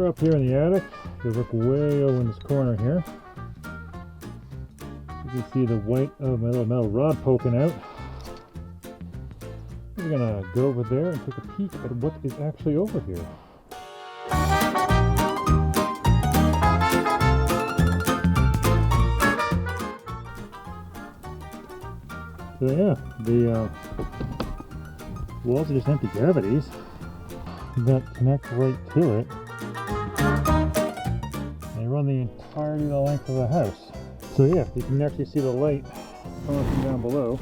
We're up here in the attic. We look way over in this corner here. You can see the white of my little metal rod poking out. We're gonna go over there and take a peek at what is actually over here. So yeah, the walls are just empty cavities that connect right to it. They run the entirety of the length of the house. So yeah, you can actually see the light coming from down below.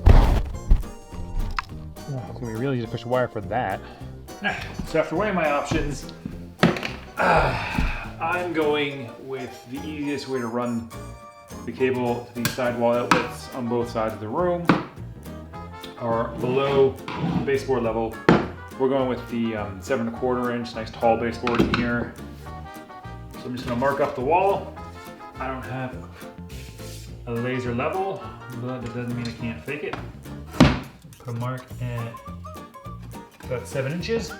It's gonna be really easy to push wire for that. So after weighing my options, I'm going with the easiest way to run the cable to these sidewall outlets on both sides of the room, or below baseboard level. We're going with the 7 1/4 inch, nice tall baseboard in here. So I'm just gonna mark up the wall. I don't have a laser level, but that doesn't mean I can't fake it. Put a mark at about 7 inches.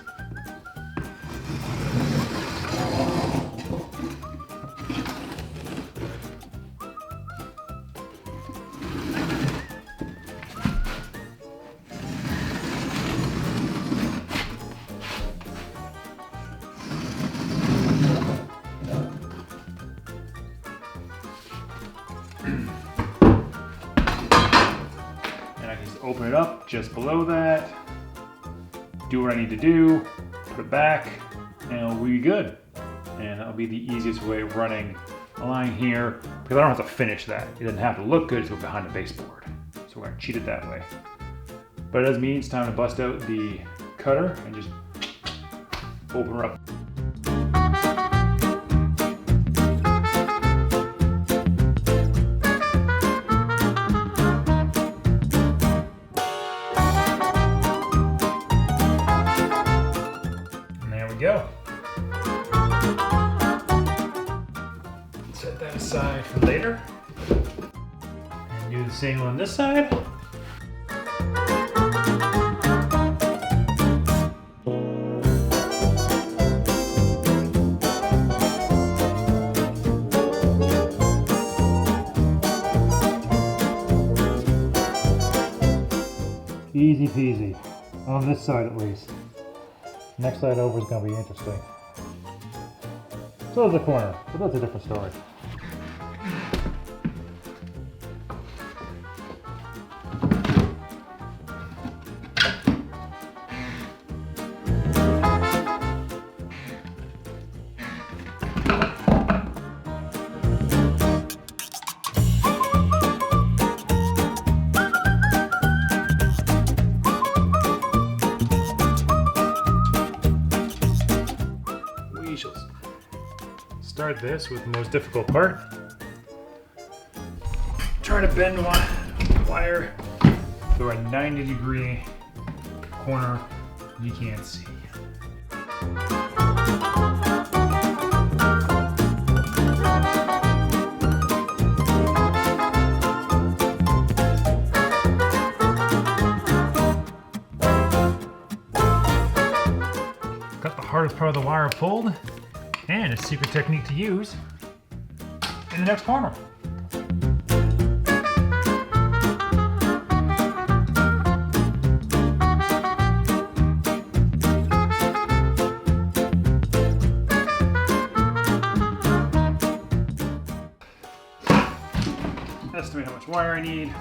Open it up just below that, do what I need to do, put it back, and it'll be good. And that'll be the easiest way of running a line here, because I don't have to finish that. It doesn't have to look good to go behind the baseboard. So we're gonna cheat it that way. But it does mean it's time to bust out the cutter and just open her up. Go. Set that aside for later. And do the same on this side. Easy peasy, on this side at least. Next side over is going to be interesting. So is the corner, but that's a different story. Start this with the most difficult part. Try to bend wire through a 90-degree corner you can't see. Got the hardest part of the wire pulled, and a secret technique to use in the next corner. Estimate how much wire I need.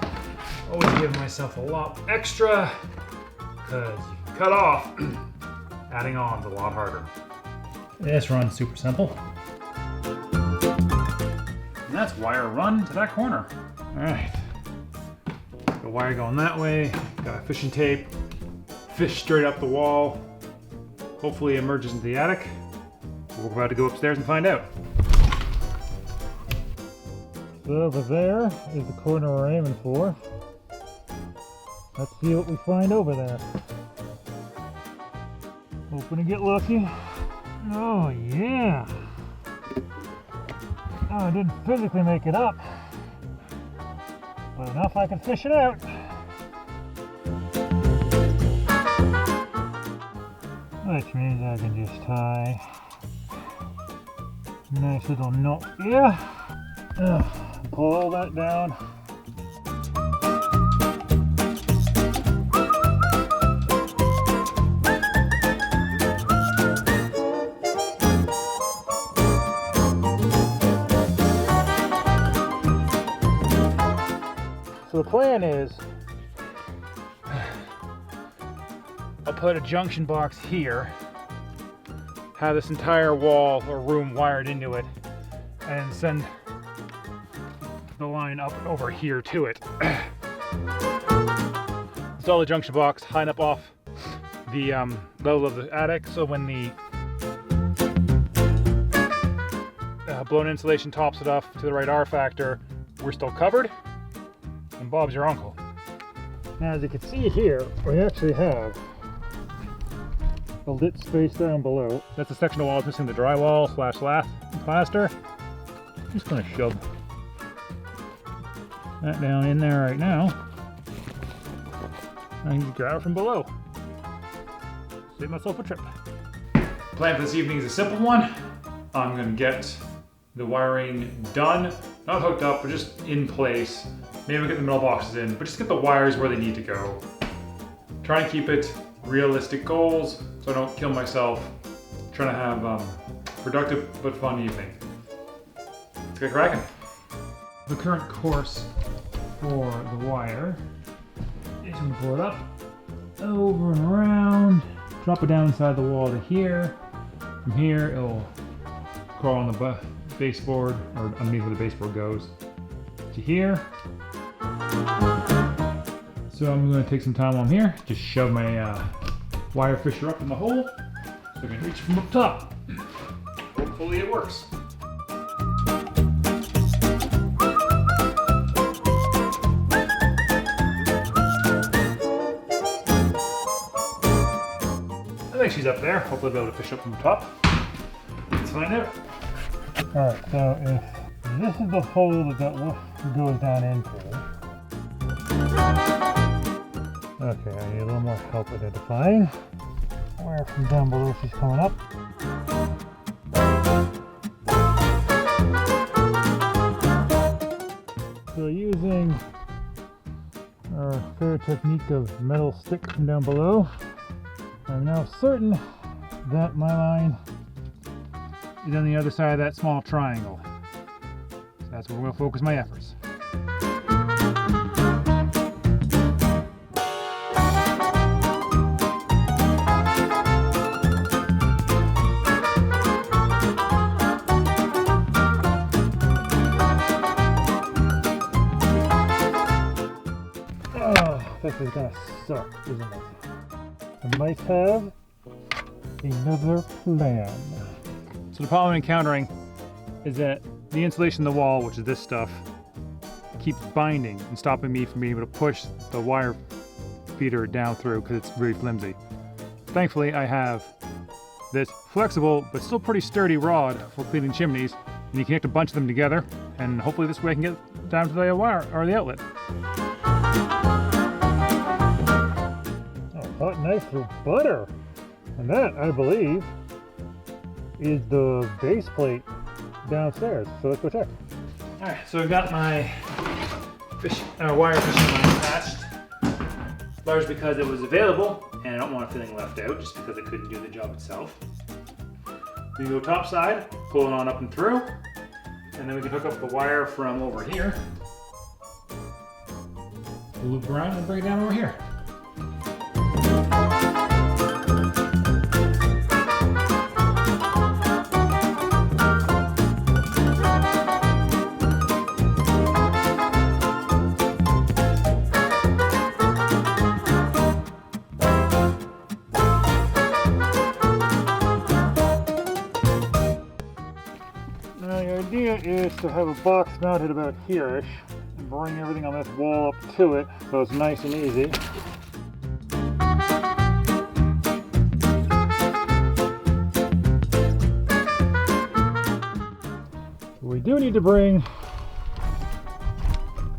Always give myself a lot extra, because you can cut off. Adding on is a lot harder. This run's super simple. And that's wire run to that corner. All right. The wire going that way. Got a fishing tape. Fish straight up the wall. Hopefully it emerges into the attic. We're about to go upstairs and find out. So over there is the corner we're aiming for. Let's see what we find over there. Hoping to get lucky. Oh yeah! Oh, I didn't physically make it up, but enough I can fish it out. Which means I can just tie Nice little knot here. Pull all that down. So the plan is, I'll put a junction box here, have this entire wall or room wired into it, and send the line up over here to it. Install the junction box, high up off the level of the attic, so when the blown insulation tops it off to the right R factor, we're still covered, and Bob's your uncle. Now, as you can see here, we actually have a lit space down below. That's a section of wall missing the drywall / plaster. I'm just going to shove that down in there right now. I can grab it from below. Save myself a trip. Plan for this evening is a simple one. I'm going to get the wiring done, not hooked up, but just in place. Maybe we'll get the metal boxes in, but just get the wires where they need to go. Try and keep it realistic goals so I don't kill myself. Trying to have productive but fun evening. Let's get cracking. The current course for the wire is going to pull it up, over and around, drop it down inside the wall to here. From here, it'll crawl on the baseboard, or underneath where the baseboard goes, to here. So I'm going to take some time while I'm here, just shove my wire fisher up in the hole so I can reach from up top. Hopefully it works. I think she's up there. Hopefully I'll be able to fish up from the top. Let's find out. Alright, so if this is the hole that goes down into, okay, I need a little more help identifying where from down below she's coming up. So using our favorite technique of metal stick from down below, I'm now certain that my line is on the other side of that small triangle. So that's where we're going to focus my efforts. This is gonna suck, isn't it? I might have another plan. So the problem I'm encountering is that the insulation in the wall, which is this stuff, keeps binding and stopping me from being able to push the wire feeder down through because it's really flimsy. Thankfully, I have this flexible but still pretty sturdy rod for cleaning chimneys, and you connect a bunch of them together, and hopefully this way I can get down to the wire or the outlet. Hot, nice little butter. And that, I believe, is the base plate downstairs. So let's go check. Alright, so I've got my wire fishing line attached. Largely because it was available, and I don't want it feeling left out, just because it couldn't do the job itself. We can go top side, pull it on up and through, and then we can hook up the wire from over here. We'll loop around and bring it down over here. The idea is to have a box mounted about here-ish and bring everything on this wall up to it so it's nice and easy. We do need to bring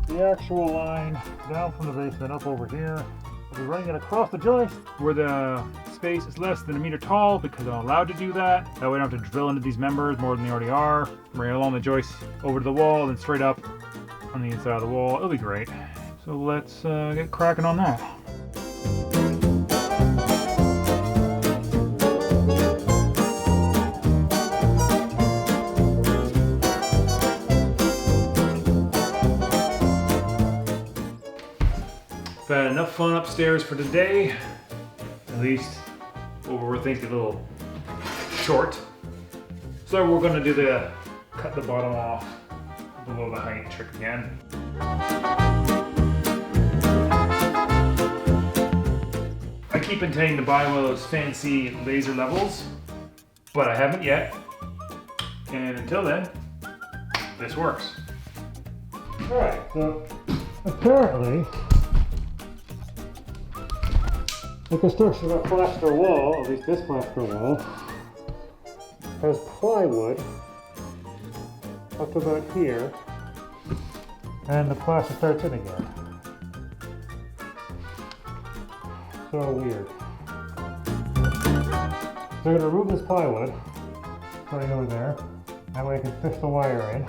the actual line down from the basement up over here. We'll be running it across the joist where the space is less than 1 meter tall because I'm allowed to do that. That way I don't have to drill into these members more than they already are. Bring along the joists over to the wall, then straight up on the inside of the wall. It'll be great. So let's get cracking on that. I've had enough fun upstairs for today. At least what we're thinking a little short. So we're gonna do the cut the bottom off below the height trick again. I keep intending to buy one of those fancy laser levels, but I haven't yet. And until then, this works. Alright, so apparently the construction of a plaster wall, at least this plaster wall, has plywood up to about here, and the plaster starts in again. So weird. So I'm going to remove this plywood, starting over there, that way I can fish the wire in.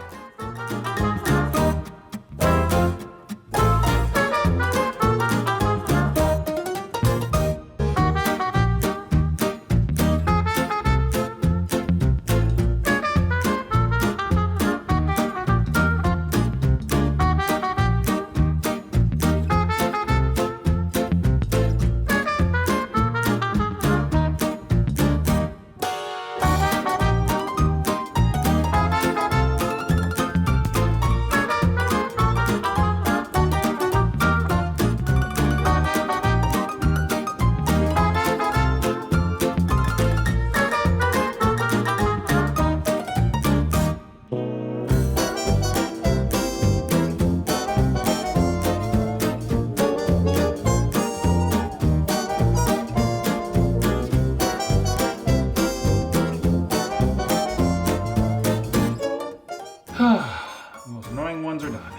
The most annoying ones are done.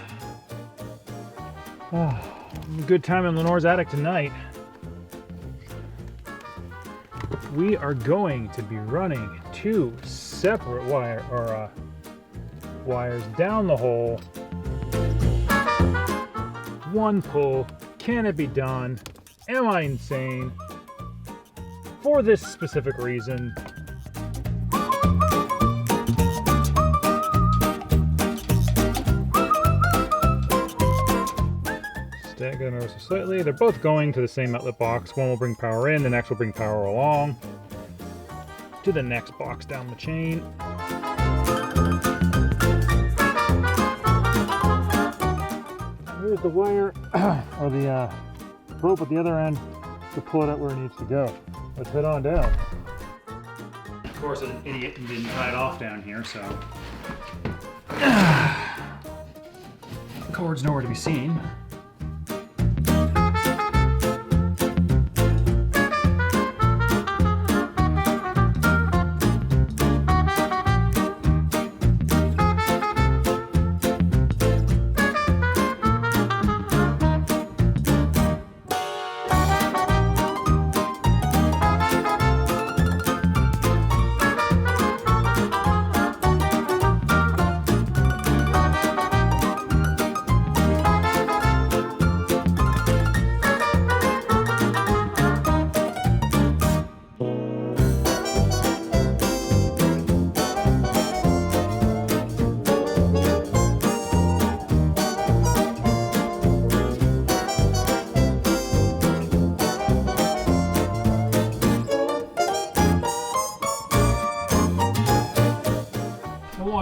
Good time in Lenore's attic tonight. We are going to be running 2 separate wires down the hole. 1 pull. Can it be done? Am I insane? For this specific reason. Stack them ever so slightly. They're both going to the same outlet box. One will bring power in, the next will bring power along to the next box down the chain. Here's the wire, or the rope at the other end to pull it out where it needs to go. Let's head on down. Of course, an idiot didn't tie it off down here, so the cord's nowhere to be seen.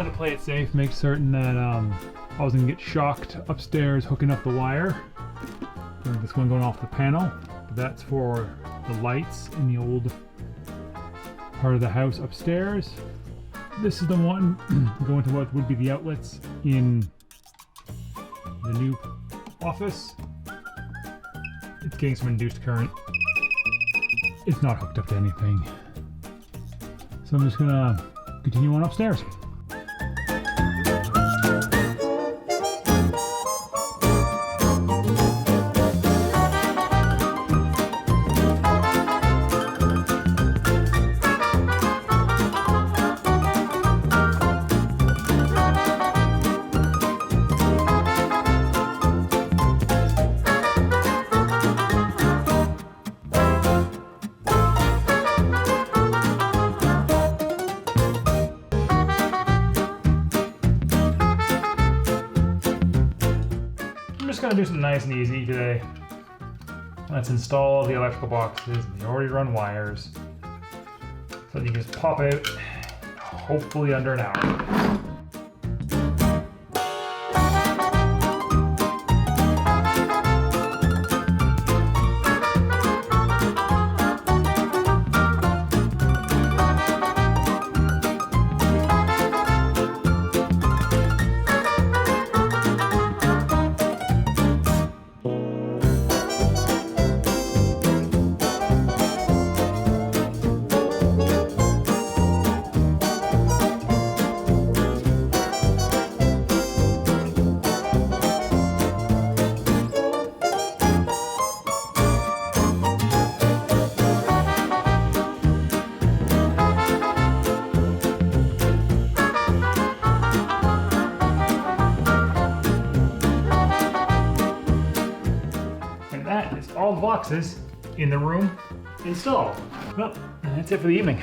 To play it safe, make certain that I wasn't gonna get shocked upstairs hooking up the wire. This one going off the panel. That's for the lights in the old part of the house upstairs. This is the one going to what would be the outlets in the new office. It's getting some induced current. It's not hooked up to anything. So I'm just gonna continue on upstairs. do something nice and easy today. Let's install the electrical boxes. They already run wires. So you can just pop out, hopefully under an hour. All the boxes in the room installed. Well, that's it for the evening.